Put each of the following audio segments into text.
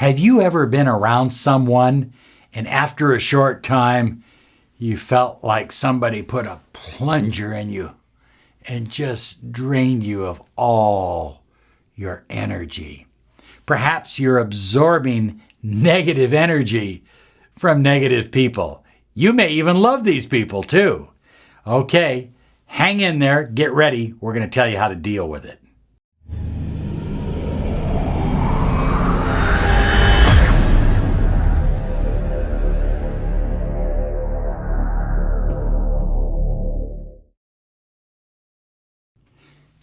Have you ever been around someone and after a short time you felt like somebody put a plunger in you and just drained you of all your energy? Perhaps you're absorbing negative energy from negative people. You may even love these people too. Okay, hang in there, get ready. We're going to tell you how to deal with it.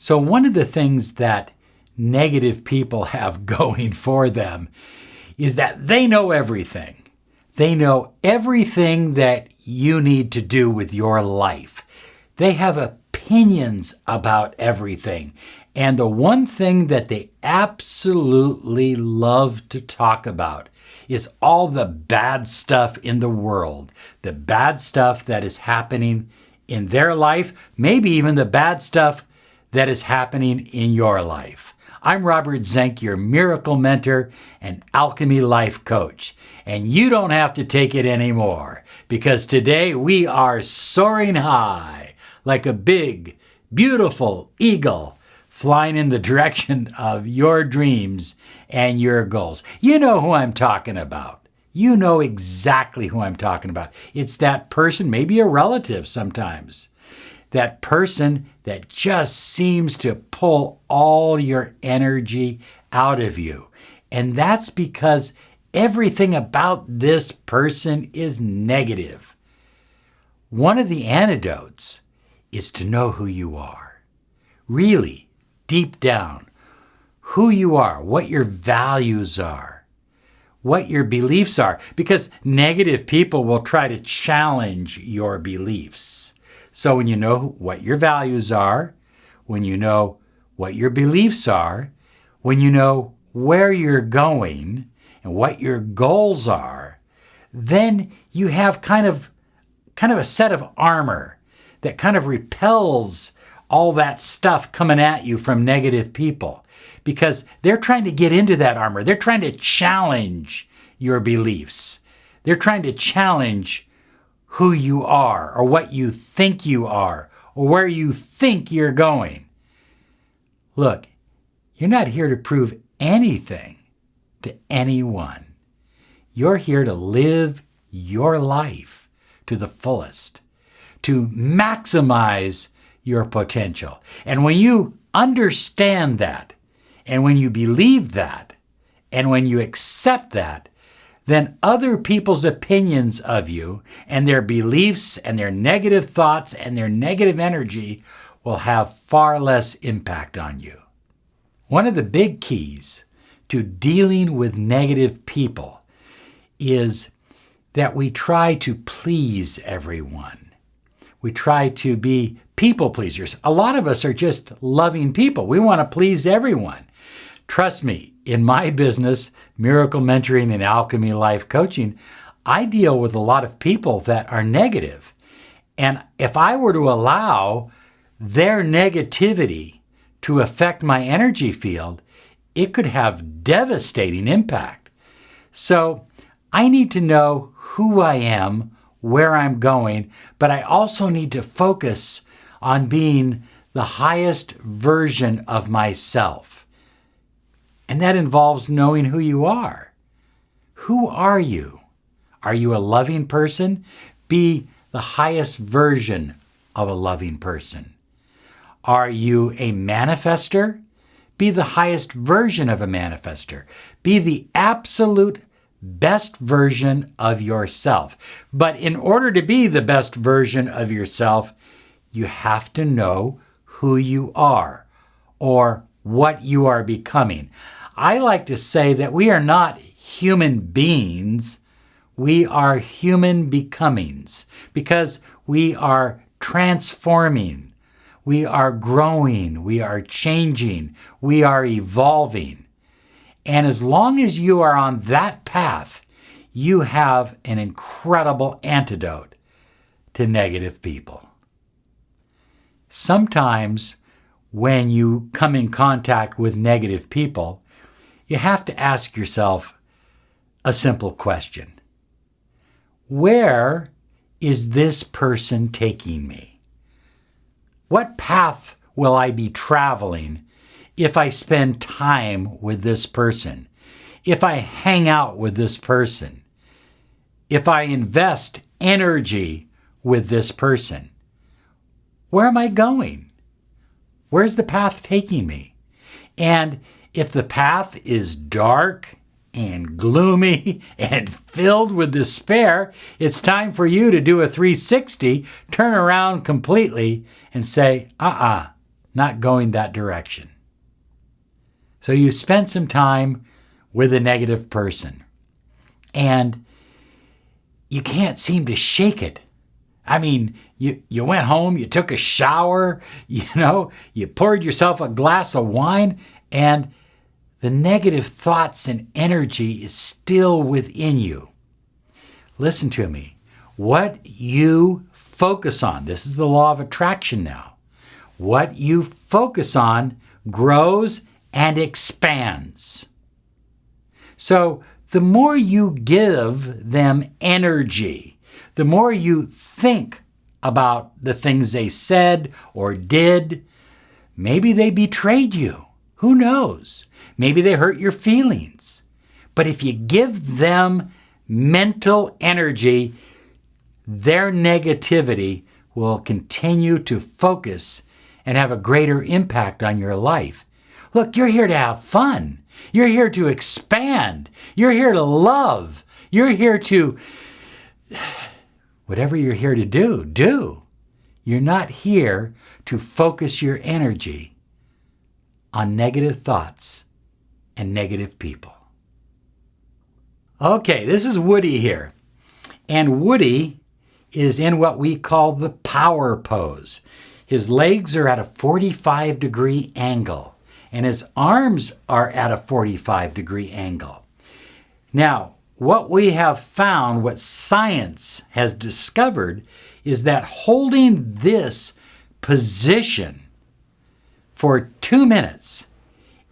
So one of the things that negative people have going for them is that they know everything. They know everything that you need to do with your life. They have opinions about everything. And the one thing that they absolutely love to talk about is all the bad stuff in the world, the bad stuff that is happening in their life, maybe even the bad stuff that is happening in your life. I'm Robert Zink, your miracle mentor and Alchemy life coach. And you don't have to take it anymore, because today we are soaring high like a big, beautiful eagle flying in the direction of your dreams and your goals. You know who I'm talking about. You know exactly who I'm talking about. It's that person, maybe a relative sometimes, that person that just seems to pull all your energy out of you. And that's because everything about this person is negative. One of the antidotes is to know who you are. Really, deep down, who you are, what your values are, what your beliefs are. Because negative people will try to challenge your beliefs. So when you know what your values are, when you know what your beliefs are, when you know where you're going and what your goals are, then you have kind of a set of armor that kind of repels all that stuff coming at you from negative people, because they're trying to get into that armor. They're trying to challenge your beliefs. They're trying to challenge who you are, or what you think you are, or where you think you're going. Look, you're not here to prove anything to anyone. You're here to live your life to the fullest, to maximize your potential. And when you understand that, and when you believe that, and when you accept that, then other people's opinions of you and their beliefs and their negative thoughts and their negative energy will have far less impact on you. One of the big keys to dealing with negative people is that we try to please everyone. We try to be people pleasers. A lot of us are just loving people. We want to please everyone. Trust me, in my business, Miracle Mentoring and Alchemy Life Coaching, I deal with a lot of people that are negative. And if I were to allow their negativity to affect my energy field, it could have devastating impact. So I need to know who I am, where I'm going, but I also need to focus on being the highest version of myself. And that involves knowing who you are. Who are you? Are you a loving person? Be the highest version of a loving person. Are you a manifester? Be the highest version of a manifester. Be the absolute best version of yourself. But in order to be the best version of yourself, you have to know who you are or what you are becoming. I like to say that we are not human beings, we are human becomings, because we are transforming, we are growing, we are changing, we are evolving. And as long as you are on that path, you have an incredible antidote to negative people. Sometimes when you come in contact with negative people, you have to ask yourself, a simple question. Where is this person taking me? What path will I be traveling if I spend time with this person? If I hang out with this person? If I invest energy with this person? Where am I going? Where's the path taking me? And if the path is dark and gloomy and filled with despair, it's time for you to do a 360, turn around completely and say, not going that direction. So you spent some time with a negative person and you can't seem to shake it. I mean, you went home, you took a shower, you poured yourself a glass of wine, and the negative thoughts and energy is still within you. Listen to me. What you focus on, this is the law of attraction now. What you focus on grows and expands. So the more you give them energy, the more you think about the things they said or did, maybe they betrayed you. Who knows? Maybe they hurt your feelings. But if you give them mental energy, their negativity will continue to focus and have a greater impact on your life. Look, you're here to have fun. You're here to expand. You're here to love. You're here to... Whatever you're here to do. You're not here to focus your energy on negative thoughts and negative people. Okay, this is Woody here. And Woody is in what we call the power pose. His legs are at a 45-degree angle, and his arms are at a 45-degree angle. Now, what we have found, what science has discovered, is that holding this position for 2 minutes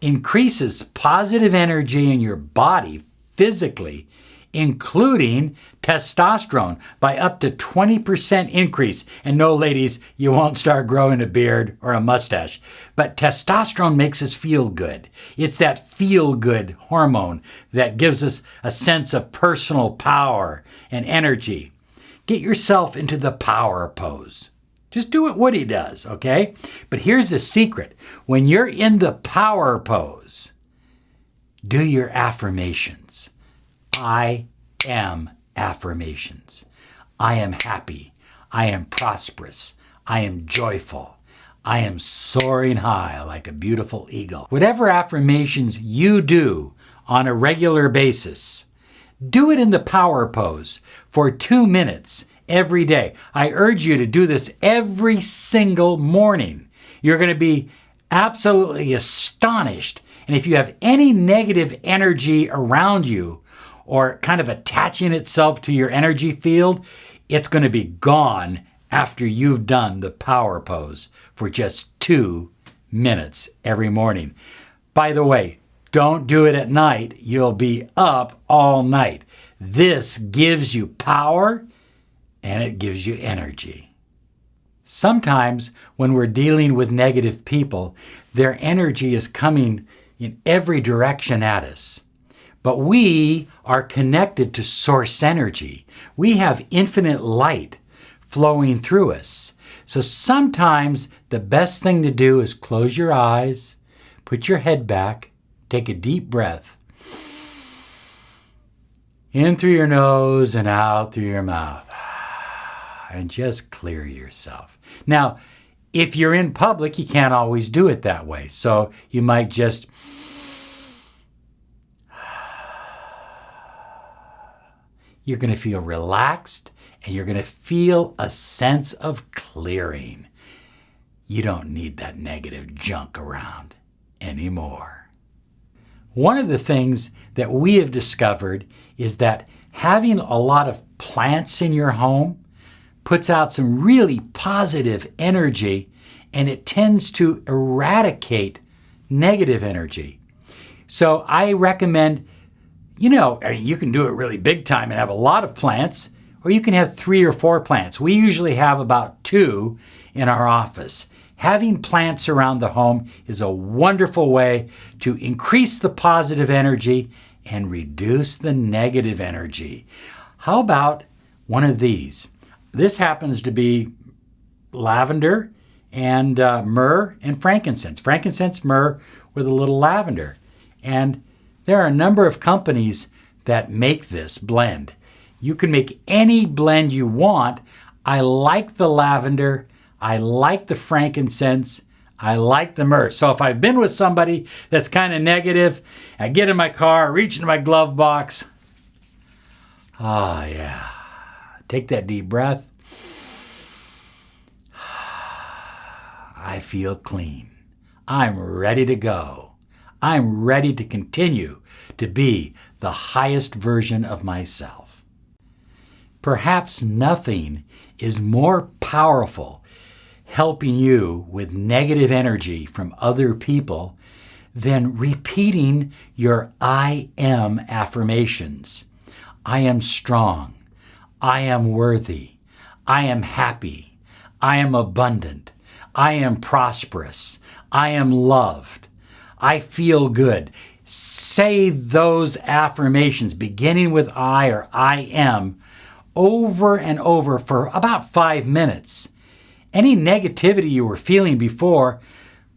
increases positive energy in your body physically, including testosterone, by up to 20% increase. And no, ladies, you won't start growing a beard or a mustache. But testosterone makes us feel good. It's that feel-good hormone that gives us a sense of personal power and energy. Get yourself into the power pose. Just do what Woody does, okay? But here's the secret. When you're in the power pose, do your affirmations. I am affirmations. I am happy. I am prosperous. I am joyful. I am soaring high like a beautiful eagle. Whatever affirmations you do on a regular basis, do it in the power pose for 2 minutes every day. I urge you to do this every single morning. You're going to be absolutely astonished. And if you have any negative energy around you or kind of attaching itself to your energy field, it's going to be gone after you've done the power pose for just 2 minutes every morning. By the way, don't do it at night. You'll be up all night. This gives you power and it gives you energy. Sometimes when we're dealing with negative people, their energy is coming in every direction at us. But we are connected to source energy. We have infinite light flowing through us. So sometimes the best thing to do is close your eyes, put your head back, take a deep breath. In through your nose and out through your mouth. And just clear yourself. Now, if you're in public, you can't always do it that way. So you might just you're going to feel relaxed and you're going to feel a sense of clearing. You don't need that negative junk around anymore. One of the things that we have discovered is that having a lot of plants in your home puts out some really positive energy, and it tends to eradicate negative energy. So I recommend You can do it really big time and have a lot of plants, or you can have 3 or 4 plants. We usually have about 2 in our office. Having plants around the home is a wonderful way to increase the positive energy and reduce the negative energy. How about one of these? This happens to be lavender and myrrh and frankincense. Frankincense, myrrh with a little lavender. And there are a number of companies that make this blend. You can make any blend you want. I like the lavender. I like the frankincense. I like the myrrh. So if I've been with somebody that's kind of negative, I get in my car, reach into my glove box. Yeah. Take that deep breath. I feel clean. I'm ready to go. I'm ready to continue to be the highest version of myself. Perhaps nothing is more powerful helping you with negative energy from other people than repeating your I am affirmations. I am strong. I am worthy. I am happy. I am abundant. I am prosperous. I am loved. I feel good. Say those affirmations beginning with I or I am over and over for about 5 minutes. Any negativity you were feeling before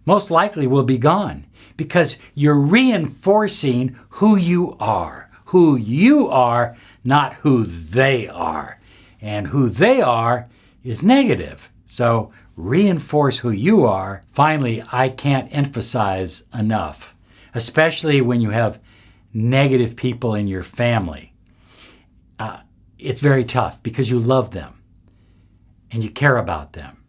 most likely will be gone because you're reinforcing who you are. Who you are, not who they are. And who they are is negative. So reinforce who you are. Finally, I can't emphasize enough, especially when you have negative people in your family. It's very tough because you love them and you care about them.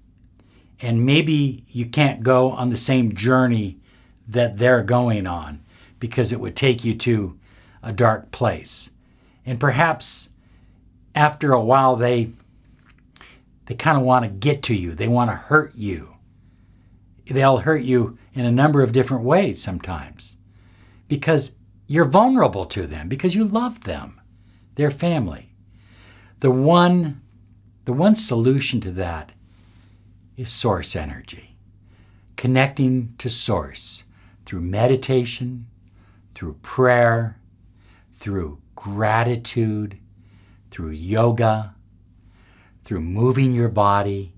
And maybe you can't go on the same journey that they're going on because it would take you to a dark place. And perhaps after a while, they kind of want to get to you. They want to hurt you. They'll hurt you in a number of different ways sometimes because you're vulnerable to them, because you love them, their family. The one solution to that is source energy. Connecting to source through meditation, through prayer, through gratitude, through yoga, through moving your body,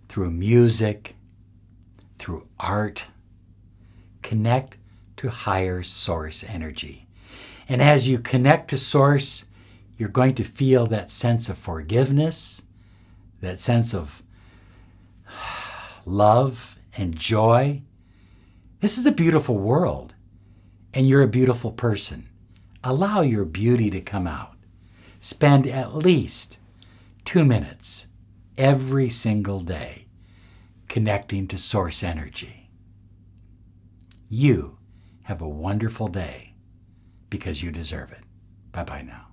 through music, through art. Connect to higher source energy. And as you connect to source, you're going to feel that sense of forgiveness, that sense of love and joy. This is a beautiful world, and you're a beautiful person. Allow your beauty to come out. Spend at least 2 minutes every single day connecting to source energy. You have a wonderful day because you deserve it. Bye-bye now.